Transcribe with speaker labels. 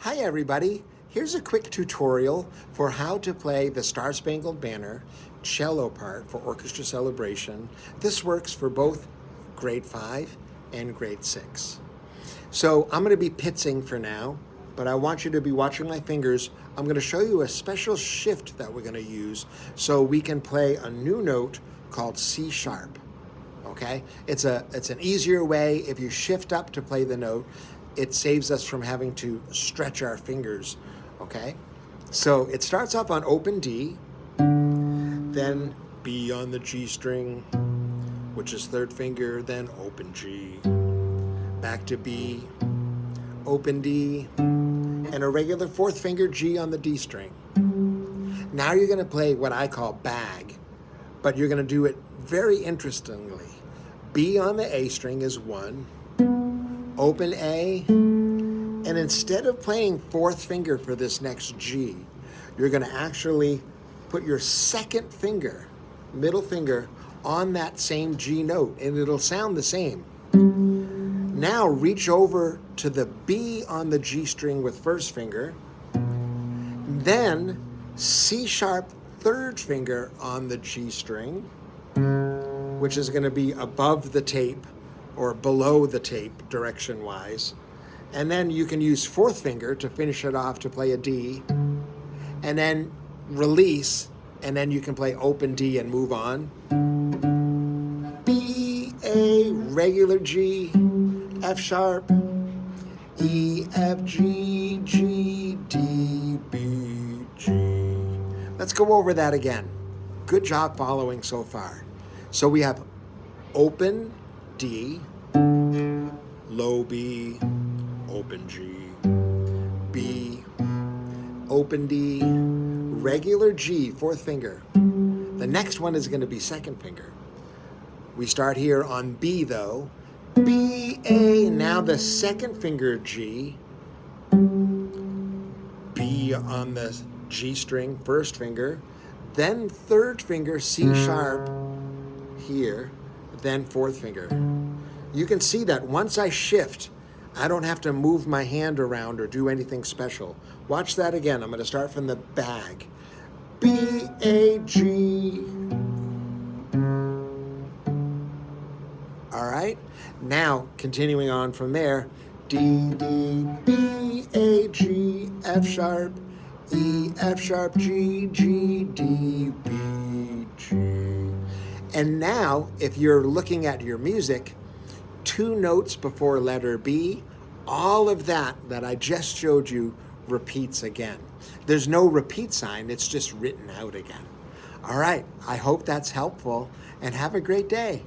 Speaker 1: Hi everybody, here's a quick tutorial for how to play the Star Spangled Banner cello part for Orchestra Celebration. This works for both grade 5 and grade 6. So I'm going to be pitzing for now, but I want you to be watching my fingers. I'm going to show you a special shift that we're going to use so we can play a new note called C sharp. Okay? It's an easier way. If you shift up to play the note, it saves us from having to stretch our fingers, okay? So it starts off on open D, then B on the G string, which is third finger, then open G, back to B, open D, and a regular fourth finger G on the D string. Now you're gonna play what I call bag, but you're gonna do it very interestingly. B on the A string is 1, open A, and instead of playing fourth finger for this next G, you're going to actually put your second finger, middle finger, on that same G note, and it'll sound the same. Now reach over to the B on the G string with first finger, then C sharp third finger on the G string, which is going to be above the tape, or below the tape direction-wise. And then you can use fourth finger to finish it off to play a D, and then release, and then you can play open D and move on. B, A, regular G, F sharp, E, F, G, G, D, B, G. Let's go over that again. Good job following so far. So we have open D, low B, open G, B, open D, regular G, fourth finger. The next one is going to be second finger. We start here on B though. B, A, now the second finger G, B on the G string, first finger, then third finger C sharp here, then fourth finger. You can see that once I shift, I don't have to move my hand around or do anything special. Watch that again. I'm going to start from the bag. B, A, G. All right. Now, continuing on from there, D, D, B, A, G, F sharp, E, F sharp, G, G, D, B, G. And now, if you're looking at your music, 2 notes before letter B, all of that I just showed you repeats again. There's no repeat sign, it's just written out again. All right, I hope that's helpful, and have a great day.